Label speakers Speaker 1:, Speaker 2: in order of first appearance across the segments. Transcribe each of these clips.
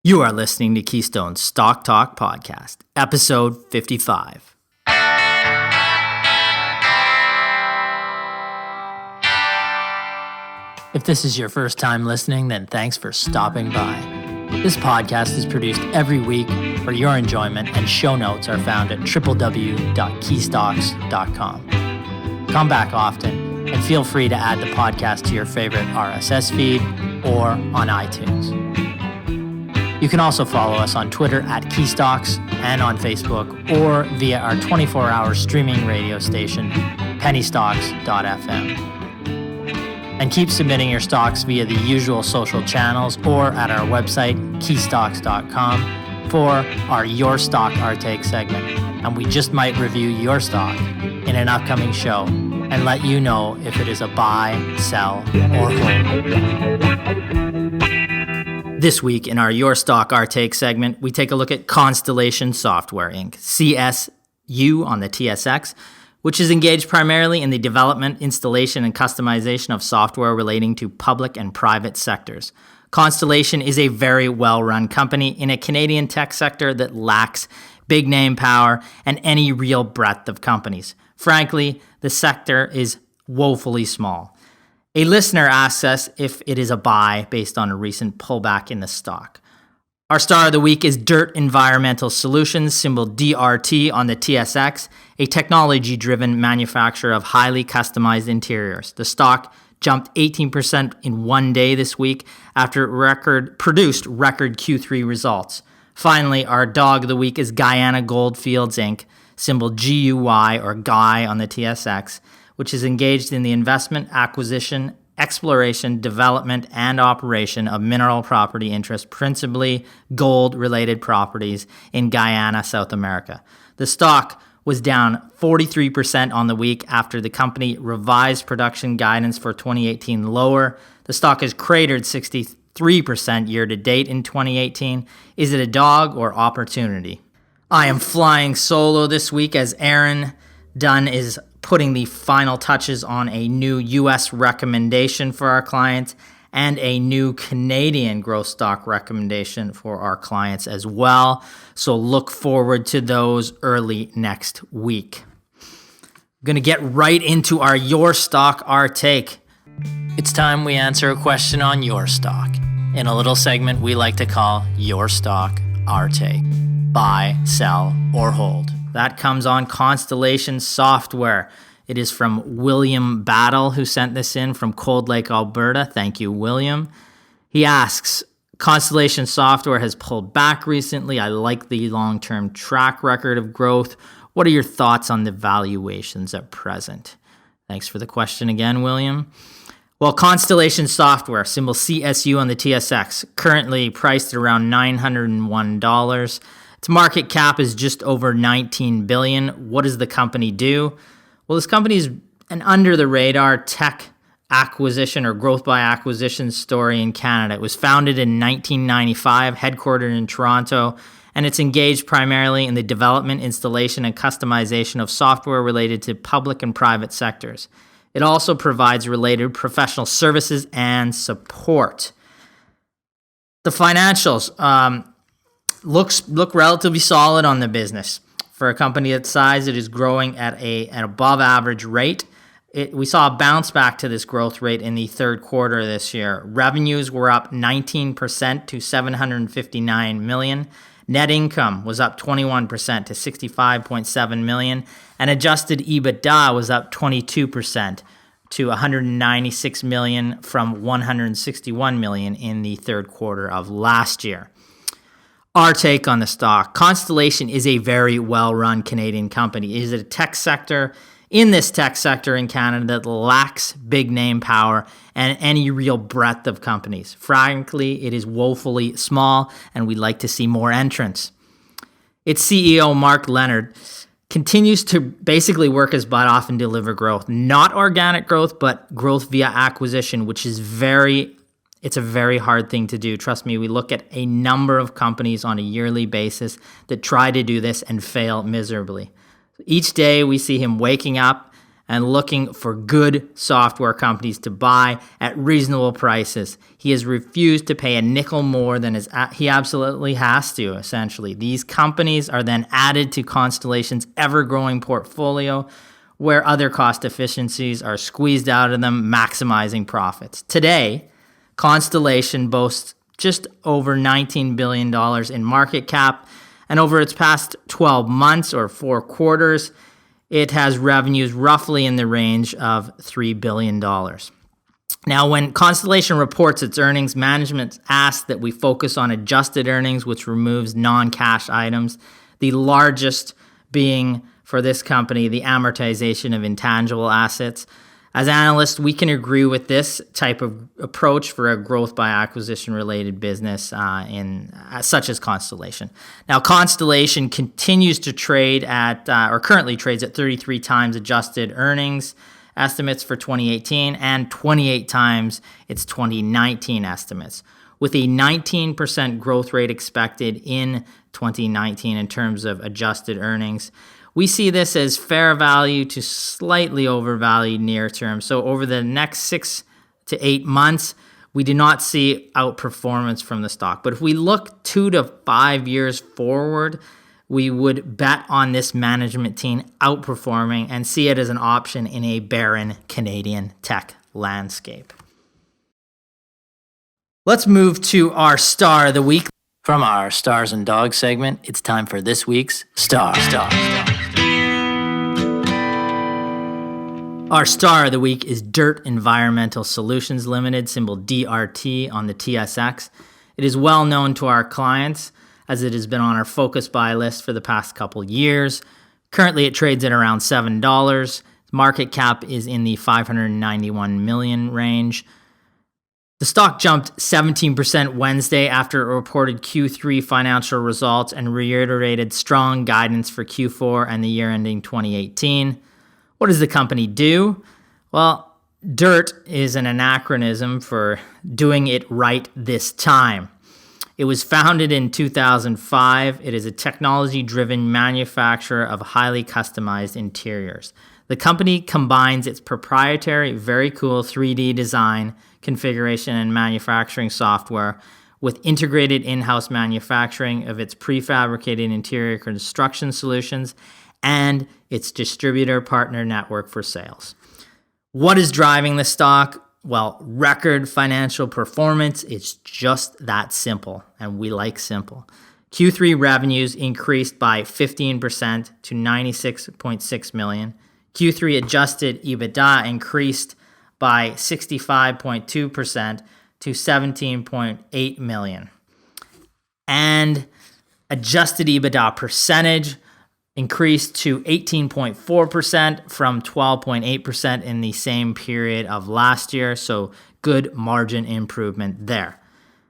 Speaker 1: You are listening to Keystone's Stock Talk Podcast, episode 55. If this is your first time listening, then thanks for stopping by. This podcast is produced every week for your enjoyment, and show notes are found at www.keystocks.com. Come back often, and feel free to add the podcast to your favorite RSS feed or on iTunes. You can also follow us on Twitter at Keystocks and on Facebook or via our 24-hour streaming radio station, pennystocks.fm. And keep submitting your stocks via the usual social channels or at our website, keystocks.com, for our Your Stock Our Take segment. And we just might review your stock in an upcoming show and let you know if it is a buy, sell, or hold. This week in our Your Stock Our Take segment, we take a look at Constellation Software Inc., CSU on the TSX, which is engaged primarily in the development, installation, and customization of software relating to public and private sectors. Constellation is a very well-run company in a Canadian tech sector that lacks big name power and any real breadth of companies. Frankly, the sector is woefully small. A listener asks us if it is a buy based on a recent pullback in the stock. Our star of the week is DIRTT Environmental Solutions, symbol DRT on the TSX, a technology-driven manufacturer of highly customized interiors. The stock jumped 18% in one day this week after it produced record Q3 results. Finally, our dog of the week is Guyana Goldfields Inc., symbol GUY or GUY on the TSX, which is engaged in the investment, acquisition, exploration, development, and operation of mineral property interests, principally gold-related properties in Guyana, South America. The stock was down 43% on the week after the company revised production guidance for 2018 lower. The stock has cratered 63% year-to-date in 2018. Is it a dog or opportunity? I am flying solo this week as Aaron Dunn is putting the final touches on a new U.S. recommendation for our clients and a new Canadian growth stock recommendation for our clients as well. So look forward to those early next week. I'm going to get right into our Your Stock, Our Take. It's time we answer a question on your stock in a little segment we like to call Your Stock, Our Take. Buy, sell, or hold. That comes on Constellation Software. It is from William Battle, who sent this in from Cold Lake, Alberta. Thank you, William. He asks, Constellation Software has pulled back recently. I like the long-term track record of growth. What are your thoughts on the valuations at present? Thanks for the question again, William. Well, Constellation Software, symbol CSU on the TSX, currently priced at around $901. Its market cap is just over $19 billion. What does the company do? Well, this company is an under-the-radar tech acquisition or growth by acquisition story in Canada. It was founded in 1995, headquartered in Toronto, and it's engaged primarily in the development, installation, and customization of software related to public and private sectors. It also provides related professional services and support. The financials look relatively solid on the business. For a company its size, it is growing at an above average rate. We saw a bounce back to this growth rate in the third quarter this year. Revenues were up 19% to $759 million. Net income was up 21% to $65.7 million. And adjusted EBITDA was up 22% to $196 million from $161 million in the third quarter of last year. Our take on the stock. Constellation is a very well-run Canadian company. It is a tech sector in this tech sector in Canada that lacks big name power and any real breadth of companies. Frankly, it is woefully small, and we'd like to see more entrants. Its CEO, Mark Leonard, continues to basically work his butt off and deliver growth. Not organic growth, but growth via acquisition, which is it's a very hard thing to do. Trust me, we look at a number of companies on a yearly basis that try to do this and fail miserably. Each day we see him waking up and looking for good software companies to buy at reasonable prices. He has refused to pay a nickel more than he absolutely has to, essentially. These companies are then added to Constellation's ever-growing portfolio, where other cost efficiencies are squeezed out of them, maximizing profits. Today, Constellation boasts just over $19 billion in market cap, and over its past 12 months or 4 quarters, it has revenues roughly in the range of $3 billion. Now, when Constellation reports its earnings, management asks that we focus on adjusted earnings, which removes non-cash items, the largest being, for this company, the amortization of intangible assets. As analysts, we can agree with this type of approach for a growth by acquisition related business such as Constellation. Now, Constellation continues to trade or currently trades at 33 times adjusted earnings estimates for 2018 and 28 times its 2019 estimates, with a 19% growth rate expected in 2019 in terms of adjusted earnings. We see this as fair value to slightly overvalued near term. So over the next 6 to 8 months, we do not see outperformance from the stock. But if we look 2 to 5 years forward, we would bet on this management team outperforming and see it as an option in a barren Canadian tech landscape. Let's move to our star of the week. From our Stars and Dogs segment, it's time for this week's Star. Our star of the week is DIRTT Environmental Solutions Limited, symbol DRT on the TSX. It is well known to our clients as it has been on our focus buy list for the past couple years. Currently, it trades at around $7. Market cap is in the $591 million range. The stock jumped 17% Wednesday after it reported Q3 financial results and reiterated strong guidance for Q4 and the year ending 2018. What does the company do? Well, DIRTT is an anachronism for doing it right this time. It was founded in 2005. It is a technology-driven manufacturer of highly customized interiors. The company combines its proprietary, very cool 3D design, configuration, and manufacturing software with integrated in-house manufacturing of its prefabricated interior construction solutions and its distributor partner network for sales. What is driving the stock? Well, record financial performance. It's just that simple, and we like simple. Q3 revenues increased by 15% to $96.6 million. Q3 adjusted EBITDA increased by 65.2% to $17.8 million. And adjusted EBITDA percentage increased to 18.4% from 12.8% in the same period of last year. So good margin improvement there.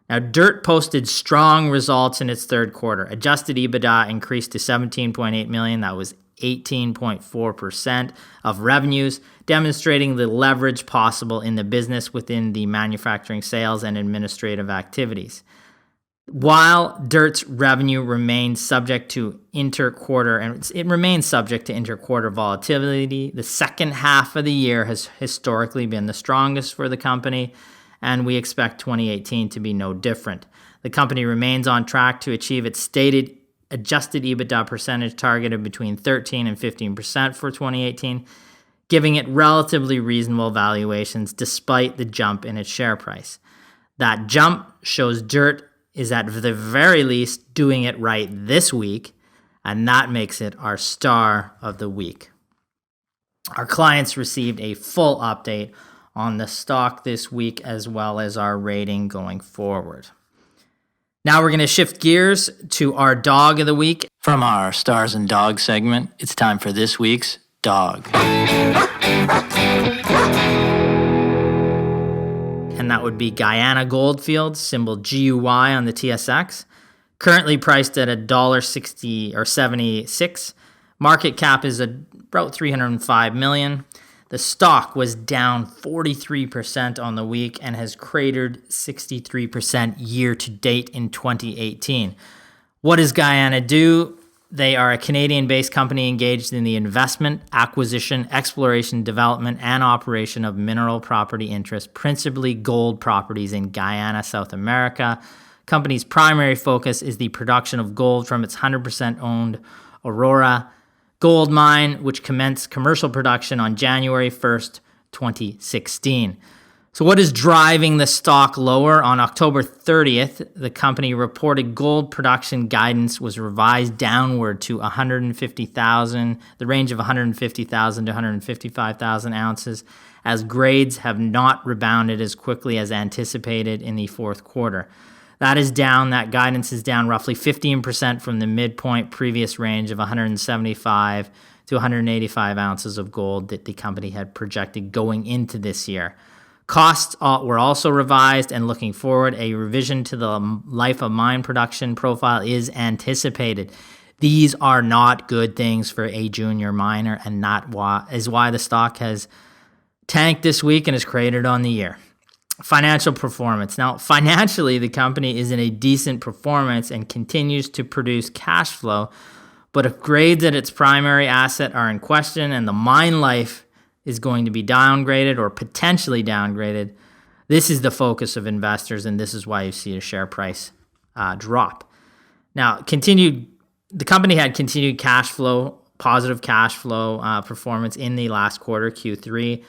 Speaker 1: Now, DIRTT posted strong results in its third quarter. Adjusted EBITDA increased to $17.8 million. That was 18.4% of revenues, demonstrating the leverage possible in the business within the manufacturing, sales, and administrative activities. While DIRTT's revenue remains subject to interquarter volatility, the second half of the year has historically been the strongest for the company, and we expect 2018 to be no different. The company remains on track to achieve its stated adjusted EBITDA percentage target of between 13 and 15% for 2018, giving it relatively reasonable valuations despite the jump in its share price. That jump shows DIRTT is at the very least doing it right this week, and that makes it our star of the week. Our clients received a full update on the stock this week, as well as our rating going forward. Now we're going to shift gears to our dog of the week. From our Stars and Dogs segment, it's time for this week's dog. And that would be Guyana Goldfields, symbol GUY on the TSX. Currently priced at $1.60 or 76. Market cap is about $305 million. The stock was down 43% on the week and has cratered 63% year to date in 2018. What does Guyana do? They are a Canadian-based company engaged in the investment, acquisition, exploration, development, and operation of mineral property interests, principally gold properties in Guyana, South America. Company's primary focus is the production of gold from its 100% owned Aurora gold mine, which commenced commercial production on January 1st, 2016. So what is driving the stock lower? On October 30th, the company reported gold production guidance was revised downward to 150,000, the range of 150,000 to 155,000 ounces, as grades have not rebounded as quickly as anticipated in the fourth quarter. That guidance is down roughly 15% from the midpoint previous range of 175 to 185 ounces of gold that the company had projected going into this year. Costs were also revised, and looking forward, a revision to the life of mine production profile is anticipated. These are not good things for a junior miner, and is why the stock has tanked this week and is created on the year. Financial performance. Now, financially, the company is in a decent performance and continues to produce cash flow, but if grades at its primary asset are in question and the mine life is going to be downgraded or potentially downgraded, this is the focus of investors, and this is why you see a share price drop. Now, the company had continued positive cash flow performance in the last quarter, Q3,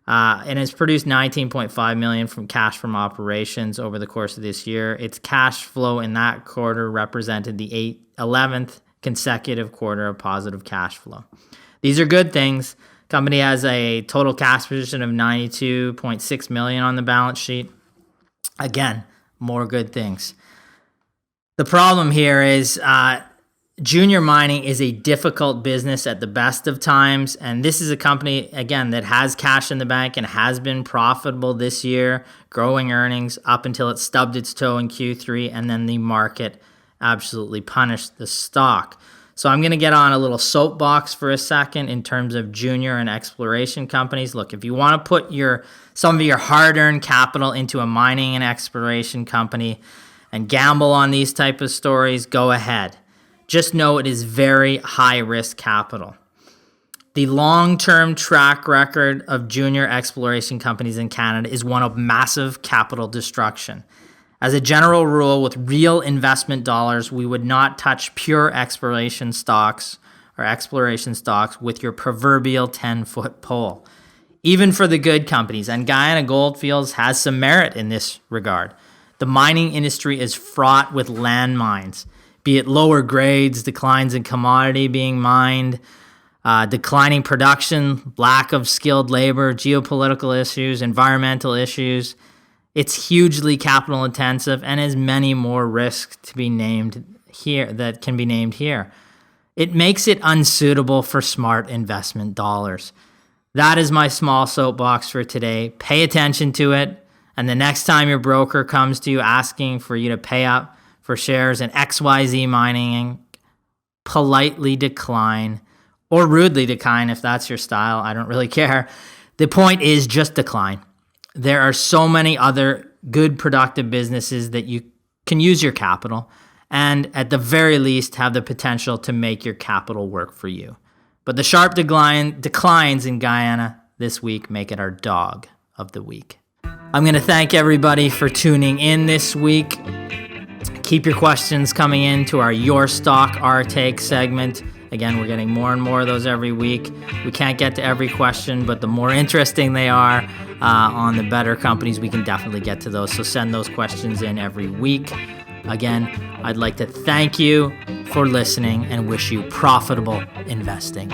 Speaker 1: and has produced $19.5 million from cash from operations over the course of this year. Its cash flow in that quarter represented the 11th consecutive quarter of positive cash flow. These are good things. Company has a total cash position of $92.6 million on the balance sheet. Again, more good things. The problem here is junior mining is a difficult business at the best of times, and this is a company, again, that has cash in the bank and has been profitable this year, growing earnings up until it stubbed its toe in Q3, and then the market absolutely punished the stock. So I'm going to get on a little soapbox for a second in terms of junior and exploration companies. Look, if you want to put some of your hard-earned capital into a mining and exploration company and gamble on these type of stories, go ahead. Just know it is very high-risk capital. The long-term track record of junior exploration companies in Canada is one of massive capital destruction. As a general rule, with real investment dollars, we would not touch pure exploration stocks with your proverbial 10-foot pole. Even for the good companies, and Guyana Goldfields has some merit in this regard. The mining industry is fraught with landmines, be it lower grades, declines in commodity being mined, declining production, lack of skilled labor, geopolitical issues, environmental issues. It's hugely capital intensive and has many more risks to be named here that can be named here. It makes it unsuitable for smart investment dollars. That is my small soapbox for today. Pay attention to it, and the next time your broker comes to you asking for you to pay up for shares in XYZ Mining, politely decline, or rudely decline if that's your style. I don't really care. The point is just decline. There are so many other good, productive businesses that you can use your capital and at the very least have the potential to make your capital work for you. But the sharp declines in Guyana this week make it our dog of the week. I'm going to thank everybody for tuning in this week. Keep your questions coming in to our Your Stock, Our Take segment. Again, we're getting more and more of those every week. We can't get to every question, but the more interesting they are on the better companies, we can definitely get to those. So send those questions in every week. Again, I'd like to thank you for listening and wish you profitable investing.